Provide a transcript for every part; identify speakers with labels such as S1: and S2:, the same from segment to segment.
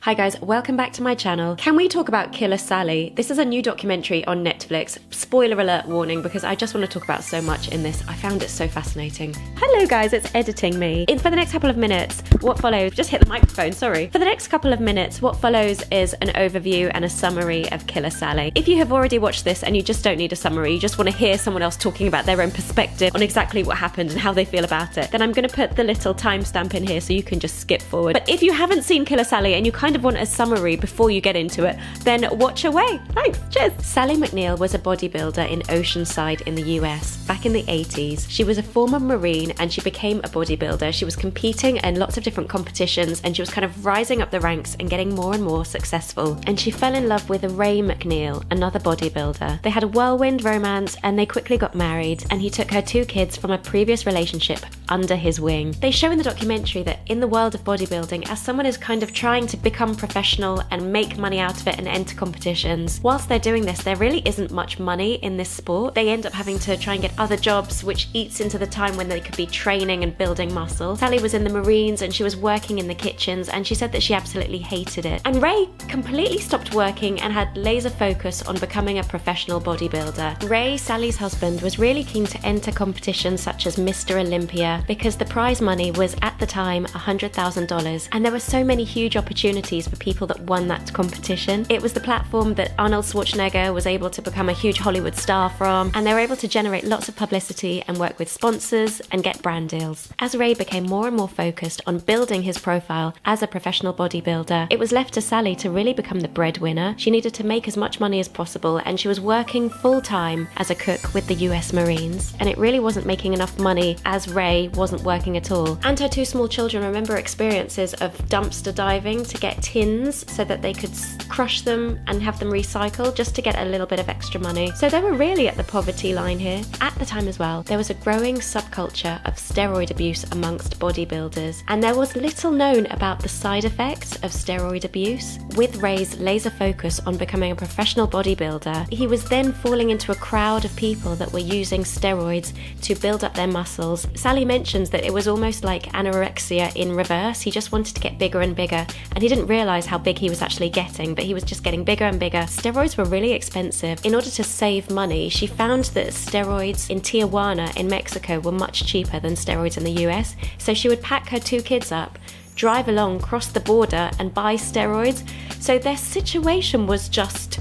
S1: Hi guys, welcome back to my channel. Can we talk about Killer Sally? This is a new documentary on Netflix. Spoiler alert warning, because I just want to talk about so much in this. I found it so fascinating. Hello guys, it's editing me. For the next couple of minutes, what follows, just hit the microphone, sorry. For the next couple of minutes, what follows is an overview and a summary of Killer Sally. If you have already watched this and you just don't need a summary, you just want to hear someone else talking about their own perspective on exactly what happened and how they feel about it, then I'm going to put the little timestamp in here so you can just skip forward. But if you haven't seen Killer Sally and you kind of want a summary before you get into it, then watch away. Thanks, cheers. Sally Mcneil was a bodybuilder in Oceanside in the US back in the 80s. She was a former Marine and she became a bodybuilder. She was competing in lots of different competitions and she was kind of rising up the ranks and getting more and more successful. And she fell in love with Ray McNeil, another bodybuilder. They had a whirlwind romance and they quickly got married, and he took her 2 kids from a previous relationship under his wing. They show in the documentary that in the world of bodybuilding, as someone is kind of trying to become professional and make money out of it and enter competitions, whilst they're doing this, there really isn't much money in this sport. They end up having to try and get other jobs, which eats into the time when they could be training and building muscle. Sally was in the Marines and she was working in the kitchens, and she said that she absolutely hated it. And Ray completely stopped working and had laser focus on becoming a professional bodybuilder. Ray, Sally's husband, was really keen to enter competitions such as Mr Olympia because the prize money was at the time $100,000, and there were so many huge opportunities for people that won that competition. It was the platform that Arnold Schwarzenegger was able to become a huge Hollywood star from, and they were able to generate lots of publicity and work with sponsors and get brand deals. As Ray became more and more focused on building his profile as a professional bodybuilder, it was left to Sally to really become the breadwinner. She needed to make as much money as possible, and she was working full-time as a cook with the US Marines, and it really wasn't making enough money as Ray wasn't working at all. And her 2 small children remember experiences of dumpster diving to get tins so that they could crush them and have them recycled just to get a little bit of extra money. So they were really at the poverty line here. At the time as well, there was a growing subculture of steroid abuse amongst bodybuilders, and there was little known about the side effects of steroid abuse. With Ray's laser focus on becoming a professional bodybuilder, he was then falling into a crowd of people that were using steroids to build up their muscles. Sally mentions that it was almost like anorexia in reverse. He just wanted to get bigger and bigger, and he didn't realise how big he was actually getting, but he was just getting bigger and bigger. Steroids were really expensive. In order to save money, she found that steroids in Tijuana in Mexico were much cheaper than steroids in the US, so she would pack her 2 kids up, drive along, cross the border and buy steroids. So their situation was just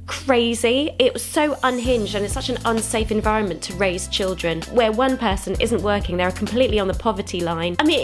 S1: crazy. It was so unhinged, and it's such an unsafe environment to raise children where one person isn't working, they're completely on the poverty line. I mean,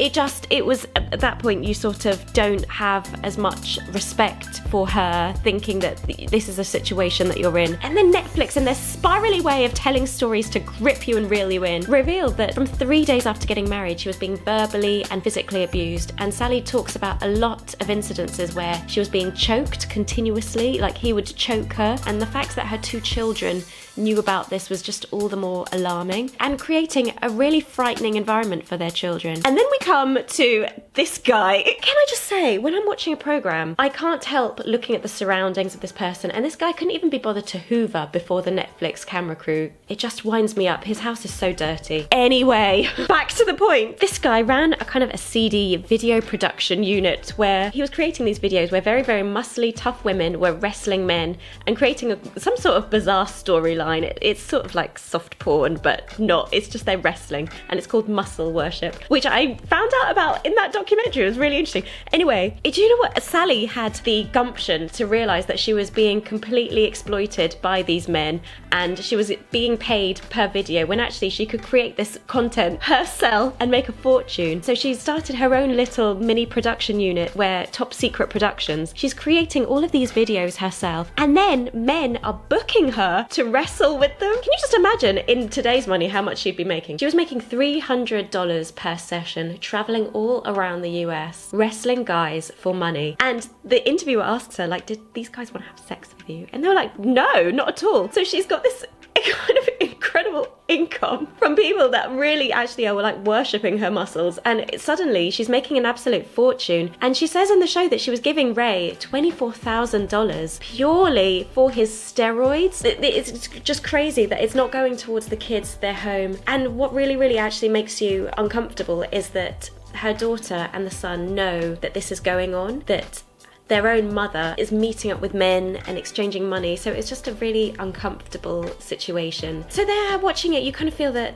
S1: it was at that point you sort of don't have as much respect for her, thinking that this is a situation that you're in. And then Netflix, in their spirally way of telling stories to grip you and reel you in, revealed that from 3 days after getting married, she was being verbally and physically abused. And Sally talks about a lot of incidences where she was being choked continuously, like he would choke her. And the fact that her 2 children knew about this was just all the more alarming, and creating a really frightening environment for their children. And then we come to this guy. Can I just say, when I'm watching a program, I can't help looking at the surroundings of this person, and this guy couldn't even be bothered to hoover before the Netflix camera crew. It just winds me up. His house is so dirty. Anyway, back to the point. This guy ran a kind of a seedy video production unit where he was creating these videos where very, very muscly, tough women were wrestling men and creating some sort of bizarre storyline. It's sort of like soft porn, but not. It's just they're wrestling, and it's called muscle worship, which I found out about in that documentary. It was really interesting. Anyway, do you know what? Sally had the gumption to realise that she was being completely exploited by these men, and she was being paid per video when actually she could create this content herself and make a fortune. So she started her own little mini production unit where Top Secret Productions. She's creating all of these videos herself, and then men are booking her to wrestle with them. Can you just imagine in today's money how much she'd be making? She was making $300 per session, traveling all around the US, wrestling guys for money. And the interviewer asks her, like, did these guys want to have sex with you? And they were like, no, not at all. So she's got this kind of incredible income from people that really actually are like worshipping her muscles, and suddenly she's making an absolute fortune. And she says in the show that she was giving Ray $24,000 purely for his steroids. It's just crazy that it's not going towards the kids, their home. And what really actually makes you uncomfortable is that her daughter and the son know that this is going on, that their own mother is meeting up with men and exchanging money. So it's just a really uncomfortable situation. So there, watching it, you kind of feel that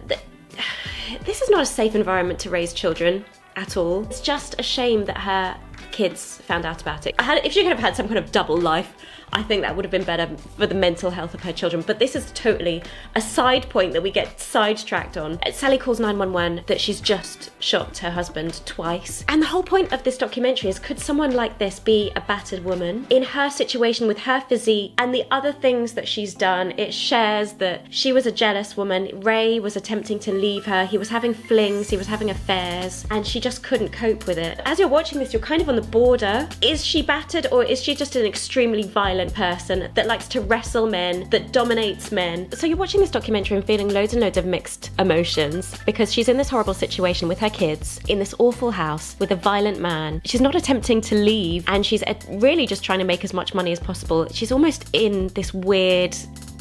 S1: this is not a safe environment to raise children at all. It's just a shame that her kids found out about it. If she could have had some kind of double life, I think that would have been better for the mental health of her children. But this is totally a side point that we get sidetracked on. Sally calls 911 that she's just shot her husband twice. And the whole point of this documentary is, could someone like this be a battered woman? In her situation with her physique and the other things that she's done, it shares that she was a jealous woman. Ray was attempting to leave her. He was having flings, he was having affairs, and she just couldn't cope with it. As you're watching this, you're kind of on the border. Is she battered, or is she just an extremely violent person that likes to wrestle men, that dominates men? So you're watching this documentary and feeling loads and loads of mixed emotions, because she's in this horrible situation with her kids in this awful house with a violent man. She's not attempting to leave, and she's really just trying to make as much money as possible. She's almost in this weird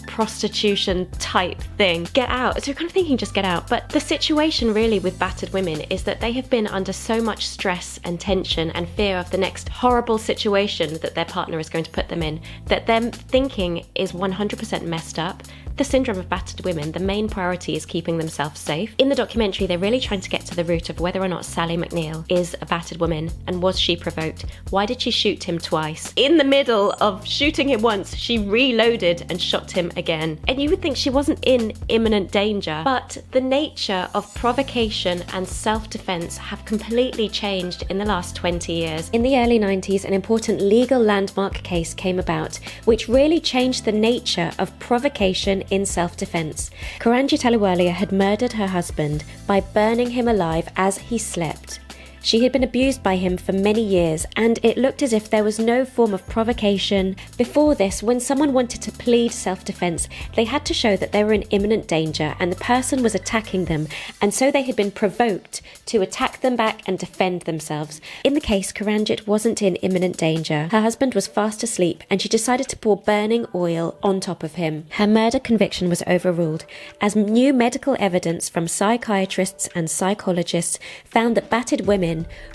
S1: prostitution type thing. Get out. So you're kind of thinking, just get out. But the situation really with battered women is that they have been under so much stress and tension and fear of the next horrible situation that their partner is going to put them in, that their thinking is 100% messed up. The syndrome of battered women, the main priority is keeping themselves safe. In the documentary, they're really trying to get to the root of whether or not Sally Mcneil is a battered woman, and was she provoked? Why did she shoot him twice? In the middle of shooting him once, she reloaded and shot him again. And you would think she wasn't in imminent danger, but the nature of provocation and self-defense have completely changed in the last 20 years. In the early 90s, an important legal landmark case came about, which really changed the nature of provocation in self-defense. Kiranji Ahluwalia had murdered her husband by burning him alive as he slept. She had been abused by him for many years, and it looked as if there was no form of provocation. Before this, when someone wanted to plead self-defense, they had to show that they were in imminent danger and the person was attacking them, and so they had been provoked to attack them back and defend themselves. In the case, Kiranjit wasn't in imminent danger. Her husband was fast asleep, and she decided to pour burning oil on top of him. Her murder conviction was overruled, as new medical evidence from psychiatrists and psychologists found that battered women,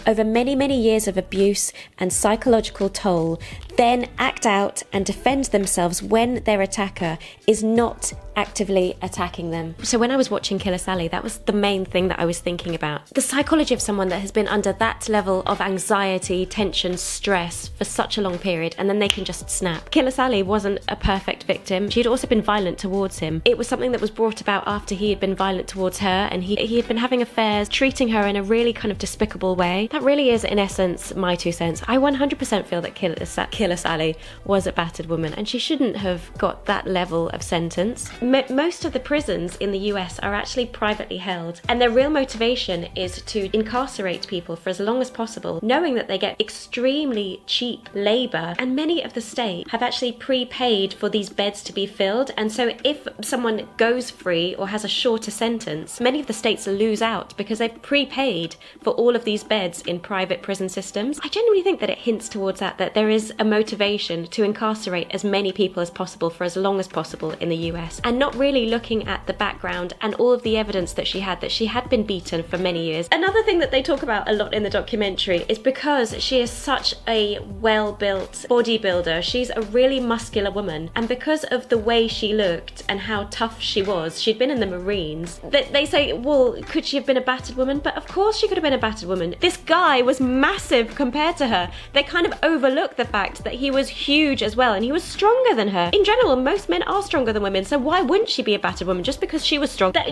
S1: over many years of abuse and psychological toll, then act out and defend themselves when their attacker is not actively attacking them. So when I was watching Killer Sally, that was the main thing that I was thinking about. The psychology of someone that has been under that level of anxiety, tension, stress for such a long period, and then they can just snap. Killer Sally wasn't a perfect victim. She'd also been violent towards him. It was something that was brought about after he had been violent towards her, and he had been having affairs, treating her in a really kind of despicable way. That really is, in essence, my 2 cents. I 100% feel that Killer Sally was a battered woman, and she shouldn't have got that level of sentence. Most of the prisons in the US are actually privately held, and their real motivation is to incarcerate people for as long as possible, knowing that they get extremely cheap labor, and many of the states have actually prepaid for these beds to be filled. And so if someone goes free or has a shorter sentence, many of the states lose out because they've prepaid for all of these beds in private prison systems. I genuinely think that it hints towards that there is a motivation to incarcerate as many people as possible for as long as possible in the US, and not really looking at the background and all of the evidence that she had been beaten for many years. Another thing that they talk about a lot in the documentary is, because she is such a well-built bodybuilder, she's a really muscular woman, and because of the way she looked and how tough she was, she'd been in the Marines, they say, well, could she have been a battered woman? But of course she could have been a battered woman. This guy was massive compared to her. They kind of overlook the fact that he was huge as well, and he was stronger than her. In general, most men are stronger than women, so why wouldn't she be a battered woman just because she was strong? That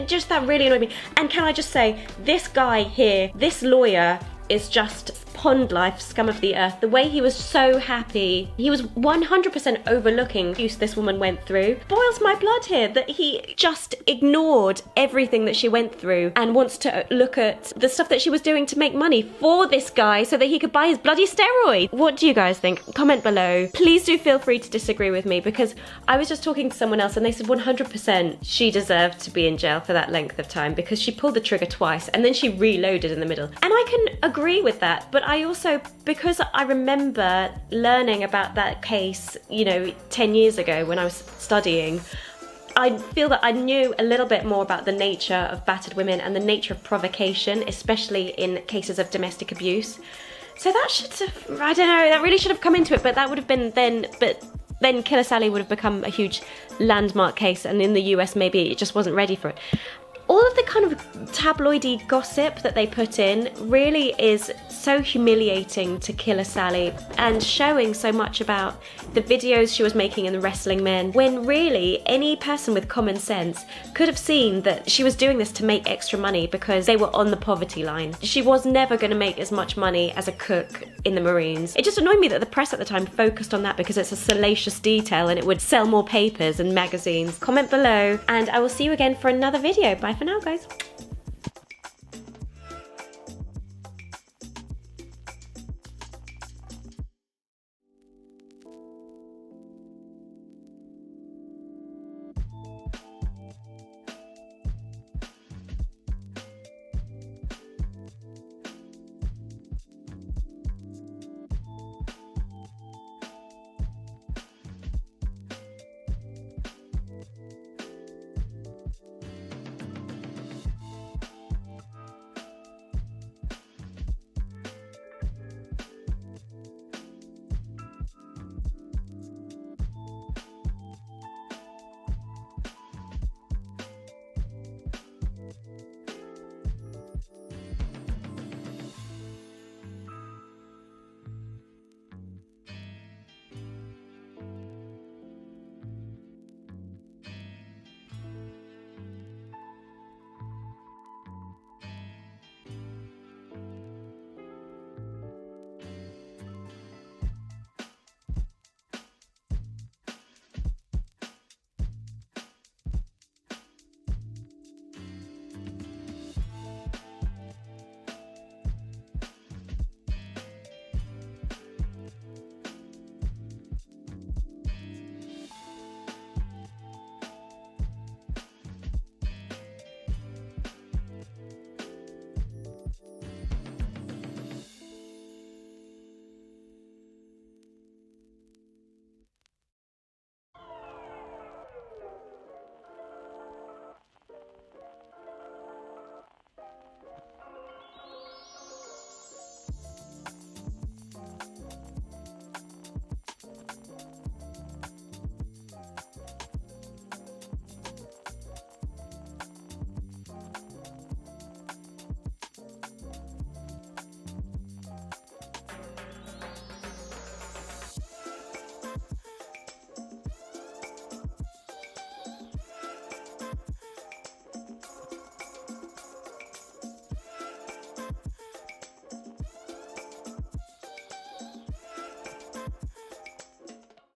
S1: really annoyed me. And can I just say, this guy here, this lawyer, is just pond life, scum of the earth. The way he was so happy, he was 100% overlooking the abuse this woman went through. Boils my blood here that he just ignored everything that she went through and wants to look at the stuff that she was doing to make money for this guy so that he could buy his bloody steroid. What do you guys think? Comment below. Please do feel free to disagree with me, because I was just talking to someone else and they said 100% she deserved to be in jail for that length of time because she pulled the trigger twice and then she reloaded in the middle. And I can agree with that, but I also, because I remember learning about that case, 10 years ago when I was studying, I feel that I knew a little bit more about the nature of battered women and the nature of provocation, especially in cases of domestic abuse. So that should have, I don't know, that really should have come into it, but that would have been then Killer Sally would have become a huge landmark case, and in the US maybe it just wasn't ready for it. All of the kind of tabloidy gossip that they put in really is so humiliating to Killer Sally, and showing so much about the videos she was making in the wrestling men, when really any person with common sense could have seen that she was doing this to make extra money because they were on the poverty line. She was never going to make as much money as a cook in the Marines. It just annoyed me that the press at the time focused on that because it's a salacious detail and it would sell more papers and magazines. Comment below, and I will see you again for another video. Bye for now, guys.